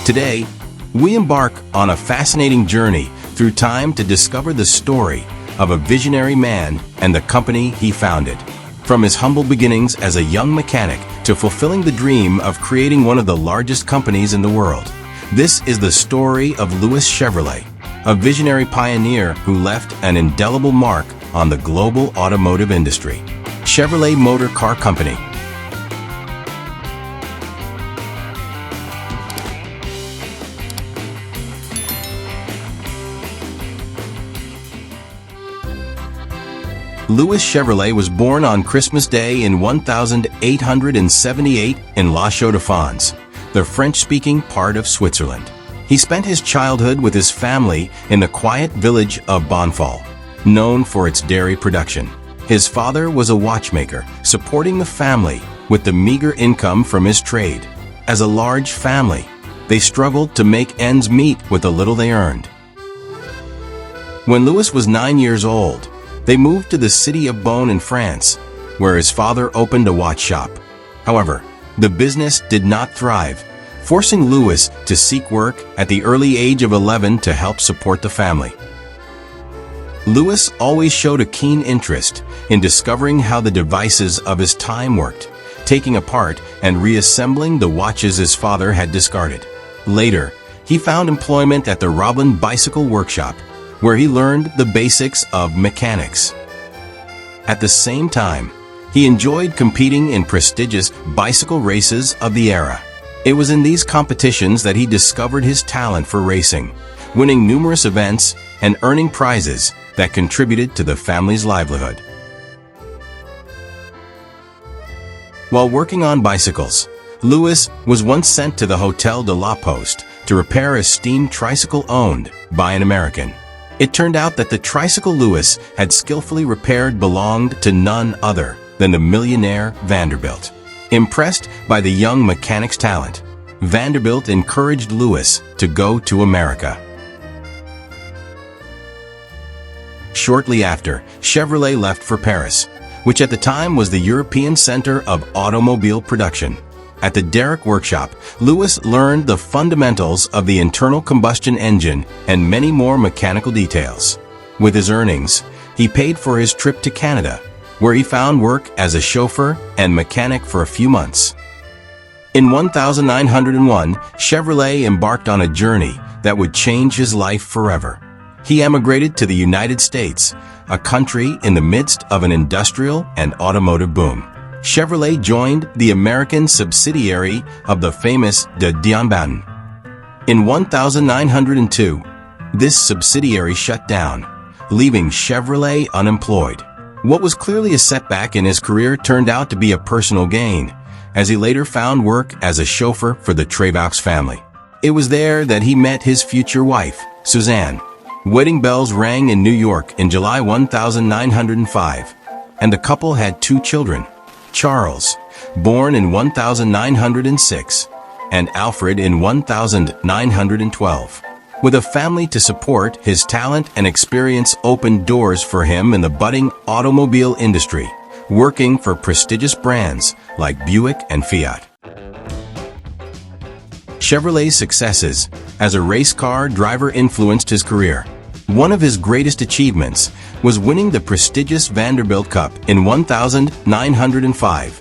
Today, we embark on a fascinating journey through time to discover the story of a visionary man and the company he founded. From his humble beginnings as a young mechanic to fulfilling the dream of creating one of the largest companies in the world. This is the story of Louis Chevrolet, a visionary pioneer who left an indelible mark on the global automotive industry. Chevrolet Motor Car Company. Louis Chevrolet was born on Christmas Day in 1878 in La Chaux-de-Fonds, the French-speaking part of Switzerland. He spent his childhood with his family in the quiet village of Bonfal, known for its dairy production. His father was a watchmaker, supporting the family with the meager income from his trade. As a large family, they struggled to make ends meet with the little they earned. When Louis was 9 years old, they moved to the city of Beaune in France, where his father opened a watch shop. However, the business did not thrive, forcing Louis to seek work at the early age of 11 to help support the family. Louis always showed a keen interest in discovering how the devices of his time worked, taking apart and reassembling the watches his father had discarded. Later, he found employment at the Roblin Bicycle Workshop, where he learned the basics of mechanics. At the same time, he enjoyed competing in prestigious bicycle races of the era. It was in these competitions that he discovered his talent for racing, winning numerous events and earning prizes that contributed to the family's livelihood. While working on bicycles, Louis was once sent to the Hotel de la Poste to repair a steam tricycle owned by an American. It turned out that the tricycle Louis had skillfully repaired belonged to none other than the millionaire Vanderbilt. Impressed by the young mechanic's talent, Vanderbilt encouraged Louis to go to America. Shortly after, Chevrolet left for Paris, which at the time was the European center of automobile production. At the Derrick workshop, Louis learned the fundamentals of the internal combustion engine and many more mechanical details. With his earnings, he paid for his trip to Canada, where he found work as a chauffeur and mechanic for a few months. In 1901, Chevrolet embarked on a journey that would change his life forever. He emigrated to the United States, a country in the midst of an industrial and automotive boom. Chevrolet joined the American subsidiary of the famous de Dion. In 1902, this subsidiary shut down, leaving Chevrolet unemployed. What was clearly a setback in his career turned out to be a personal gain, as he later found work as a chauffeur for the Trevaux family. It was there that he met his future wife, Suzanne. Wedding bells rang in New York in July 1905, and the couple had 2 children. Charles, born in 1906, and Alfred in 1912. With a family to support, his talent and experience opened doors for him in the budding automobile industry, working for prestigious brands like Buick and Fiat. Chevrolet's successes as a race car driver influenced his career. One of his greatest achievements was winning the prestigious Vanderbilt Cup in 1905,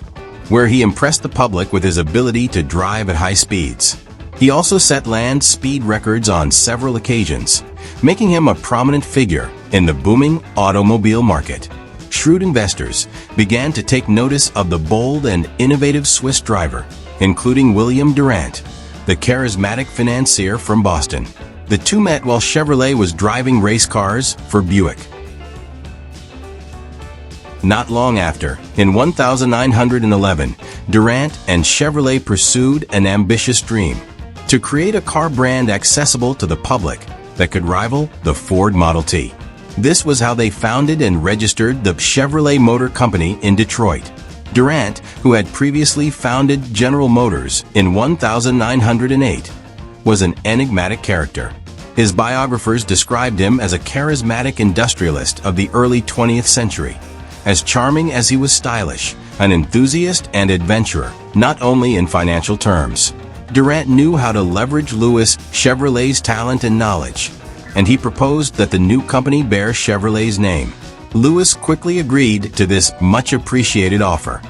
where he impressed the public with his ability to drive at high speeds. He also set land speed records on several occasions, making him a prominent figure in the booming automobile market. Shrewd investors began to take notice of the bold and innovative Swiss driver, including William Durant, the charismatic financier from Boston. The two met while Chevrolet was driving race cars for Buick. Not long after, in 1911, Durant and Chevrolet pursued an ambitious dream: to create a car brand accessible to the public that could rival the Ford Model T. This was how they founded and registered the Chevrolet Motor Company in Detroit. Durant, who had previously founded General Motors in 1908, was an enigmatic character. His biographers described him as a charismatic industrialist of the early 20th century, as charming as he was stylish, an enthusiast and adventurer, not only in financial terms. Durant knew how to leverage Louis Chevrolet's talent and knowledge, and he proposed that the new company bear Chevrolet's name. Louis quickly agreed to this much-appreciated offer.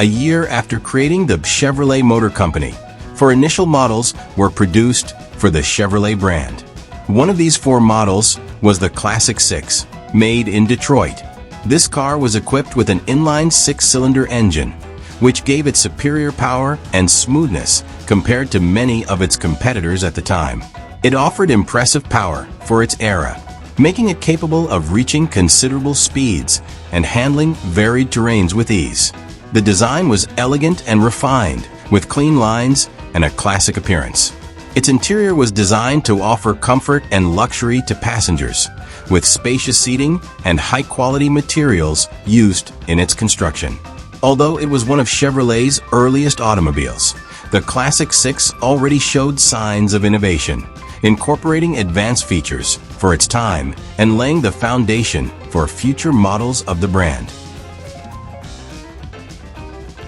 A year after creating the Chevrolet Motor Company, 4 initial models were produced for the Chevrolet brand. One of these 4 models was the Classic 6, made in Detroit. This car was equipped with an inline 6-cylinder engine, which gave it superior power and smoothness compared to many of its competitors at the time. It offered impressive power for its era, making it capable of reaching considerable speeds and handling varied terrains with ease. The design was elegant and refined, with clean lines and a classic appearance. Its interior was designed to offer comfort and luxury to passengers, with spacious seating and high-quality materials used in its construction. Although it was one of Chevrolet's earliest automobiles, the Classic 6 already showed signs of innovation, incorporating advanced features for its time and laying the foundation for future models of the brand.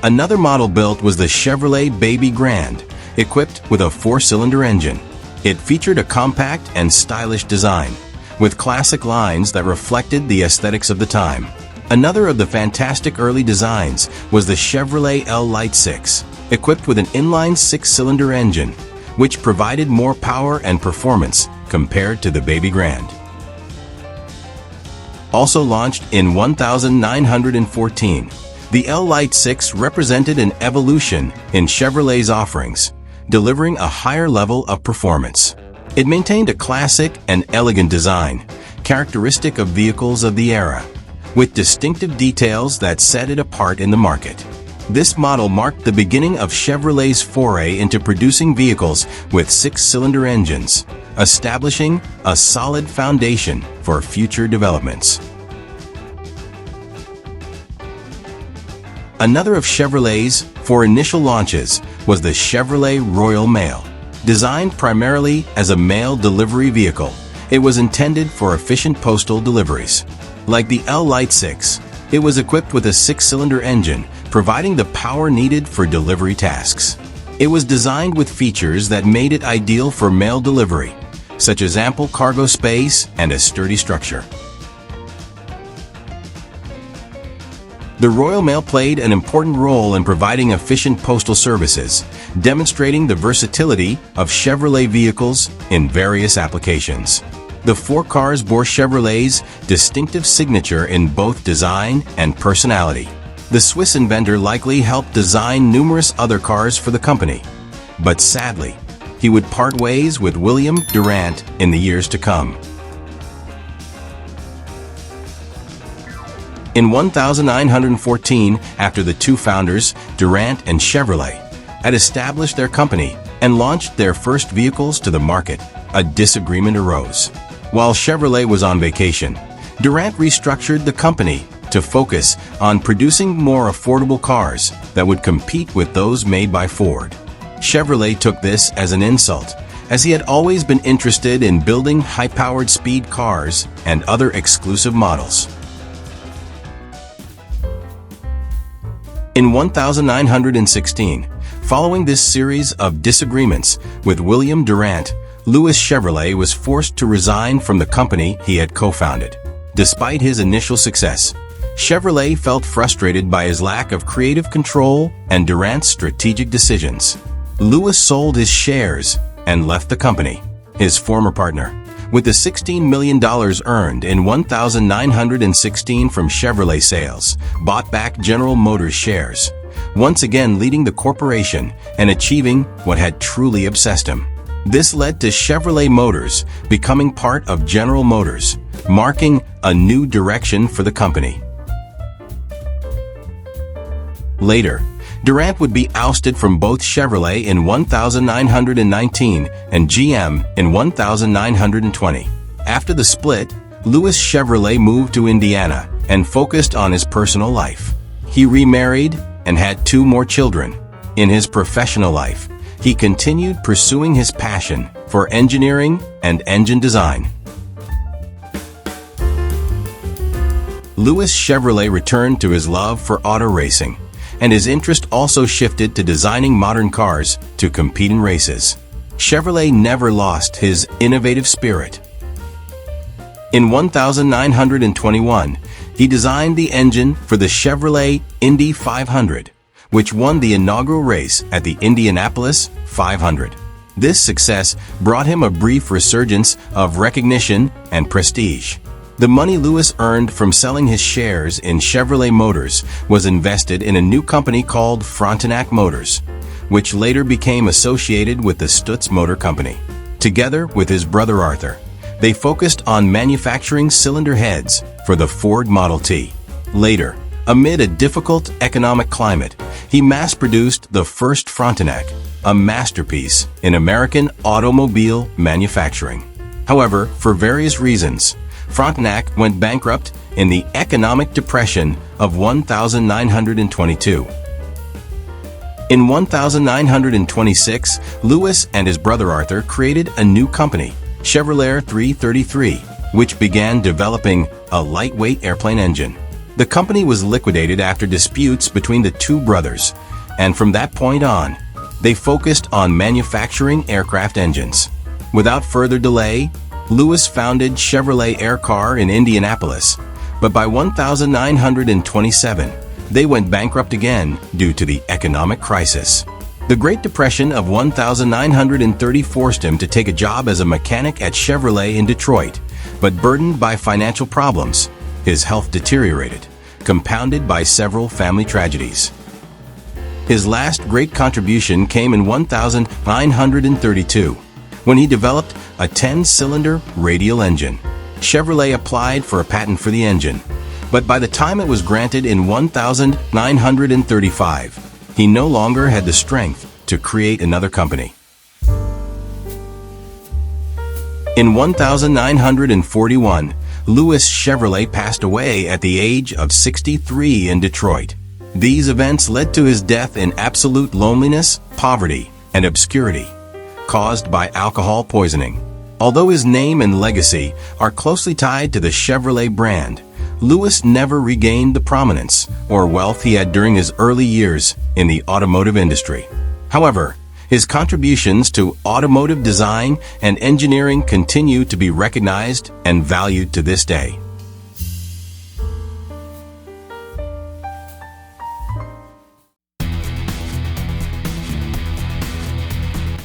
Another model built was the Chevrolet Baby Grand, equipped with a 4-cylinder engine. It featured a compact and stylish design, with classic lines that reflected the aesthetics of the time. Another of the fantastic early designs was the Chevrolet L-Lite 6, equipped with an inline 6-cylinder engine, which provided more power and performance compared to the Baby Grand. Also launched in 1914, the L-Lite 6 represented an evolution in Chevrolet's offerings, delivering a higher level of performance. It maintained a classic and elegant design, characteristic of vehicles of the era, with distinctive details that set it apart in the market. This model marked the beginning of Chevrolet's foray into producing vehicles with 6-cylinder engines, establishing a solid foundation for future developments. Another of Chevrolet's 4 initial launches was the Chevrolet Royal Mail. Designed primarily as a mail delivery vehicle, it was intended for efficient postal deliveries. Like the L-Lite 6, it was equipped with a 6-cylinder engine, providing the power needed for delivery tasks. It was designed with features that made it ideal for mail delivery, such as ample cargo space and a sturdy structure. The Royal Mail played an important role in providing efficient postal services, demonstrating the versatility of Chevrolet vehicles in various applications. The 4 cars bore Chevrolet's distinctive signature in both design and personality. The Swiss inventor likely helped design numerous other cars for the company, but sadly, he would part ways with William Durant in the years to come. In 1914, after the 2 founders, Durant and Chevrolet, had established their company and launched their first vehicles to the market, a disagreement arose. While Chevrolet was on vacation, Durant restructured the company to focus on producing more affordable cars that would compete with those made by Ford. Chevrolet took this as an insult, as he had always been interested in building high-powered speed cars and other exclusive models. In 1916, following this series of disagreements with William Durant, Louis Chevrolet was forced to resign from the company he had co-founded. Despite his initial success, Chevrolet felt frustrated by his lack of creative control and Durant's strategic decisions. Louis sold his shares and left the company. His former partner, with the $16 million earned in 1916 from Chevrolet sales, bought back General Motors shares, once again leading the corporation and achieving what had truly obsessed him. This led to Chevrolet Motors becoming part of General Motors, marking a new direction for the company. Later, Durant would be ousted from both Chevrolet in 1919 and GM in 1920. After the split, Louis Chevrolet moved to Indiana and focused on his personal life. He remarried and had 2 more children. In his professional life, he continued pursuing his passion for engineering and engine design. Louis Chevrolet returned to his love for auto racing and his interest also shifted to designing modern cars to compete in races. Chevrolet never lost his innovative spirit. In 1921, he designed the engine for the Chevrolet Indy 500, which won the inaugural race at the Indianapolis 500. This success brought him a brief resurgence of recognition and prestige. The money Louis earned from selling his shares in Chevrolet Motors was invested in a new company called Frontenac Motors, which later became associated with the Stutz Motor Company. Together with his brother Arthur, they focused on manufacturing cylinder heads for the Ford Model T. Later, amid a difficult economic climate, he mass-produced the first Frontenac, a masterpiece in American automobile manufacturing. However, for various reasons, Frontenac went bankrupt in the economic depression of 1922. In 1926, Louis and his brother Arthur created a new company, Chevrolet 333, which began developing a lightweight airplane engine. The company was liquidated after disputes between the two brothers, and from that point on, they focused on manufacturing aircraft engines. Without further delay, Louis founded Chevrolet Air Car in Indianapolis, but by 1927, they went bankrupt again due to the economic crisis. The Great Depression of 1930 forced him to take a job as a mechanic at Chevrolet in Detroit, but burdened by financial problems, his health deteriorated, compounded by several family tragedies. His last great contribution came in 1932, when he developed a 10-cylinder radial engine. Chevrolet applied for a patent for the engine, but by the time it was granted in 1935, he no longer had the strength to create another company. In 1941, Louis Chevrolet passed away at the age of 63 in Detroit. These events led to his death in absolute loneliness, poverty, and obscurity, caused by alcohol poisoning. Although his name and legacy are closely tied to the Chevrolet brand, Louis never regained the prominence or wealth he had during his early years in the automotive industry. However, his contributions to automotive design and engineering continue to be recognized and valued to this day.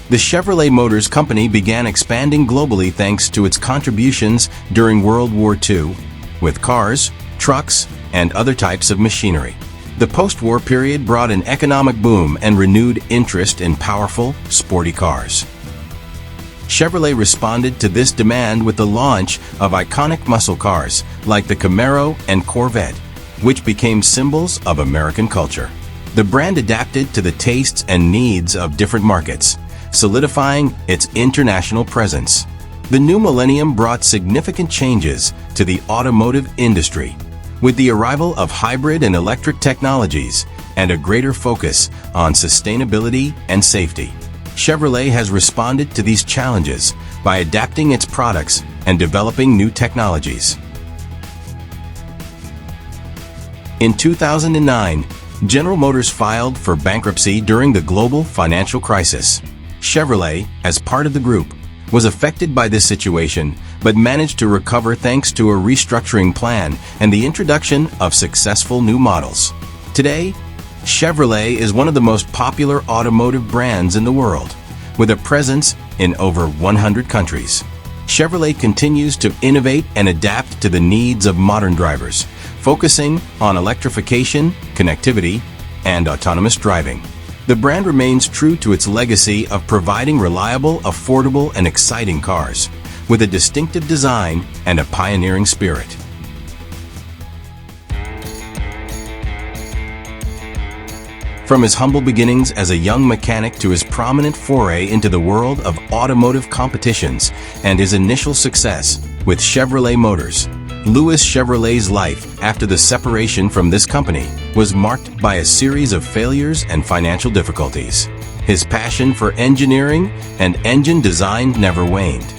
The Chevrolet Motors Company began expanding globally thanks to its contributions during World War II, with cars, trucks, and other types of machinery. The post-war period brought an economic boom and renewed interest in powerful, sporty cars. Chevrolet responded to this demand with the launch of iconic muscle cars like the Camaro and Corvette, which became symbols of American culture. The brand adapted to the tastes and needs of different markets, solidifying its international presence. The new millennium brought significant changes to the automotive industry, with the arrival of hybrid and electric technologies and a greater focus on sustainability and safety. Chevrolet has responded to these challenges by adapting its products and developing new technologies. In 2009, General Motors filed for bankruptcy during the global financial crisis. Chevrolet, as part of the group, was affected by this situation but managed to recover thanks to a restructuring plan and the introduction of successful new models. Today, Chevrolet is one of the most popular automotive brands in the world, with a presence in over 100 countries. Chevrolet continues to innovate and adapt to the needs of modern drivers, focusing on electrification, connectivity, and autonomous driving. The brand remains true to its legacy of providing reliable, affordable, and exciting cars, with a distinctive design and a pioneering spirit. From his humble beginnings as a young mechanic to his prominent foray into the world of automotive competitions and his initial success with Chevrolet Motors, Louis Chevrolet's life after the separation from this company was marked by a series of failures and financial difficulties. His passion for engineering and engine design never waned,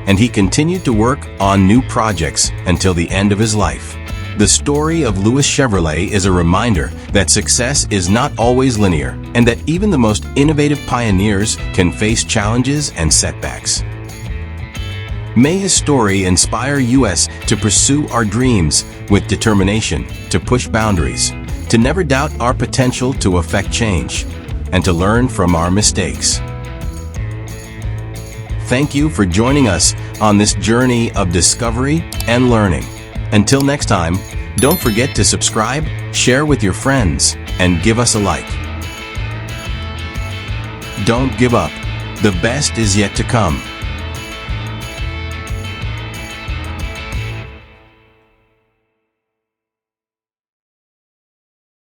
and he continued to work on new projects until the end of his life. The story of Louis Chevrolet is a reminder that success is not always linear and that even the most innovative pioneers can face challenges and setbacks. May his story inspire us to pursue our dreams with determination, to push boundaries, to never doubt our potential to affect change, and to learn from our mistakes. Thank you for joining us on this journey of discovery and learning. Until next time, don't forget to subscribe, share with your friends, and give us a like. Don't give up. The best is yet to come.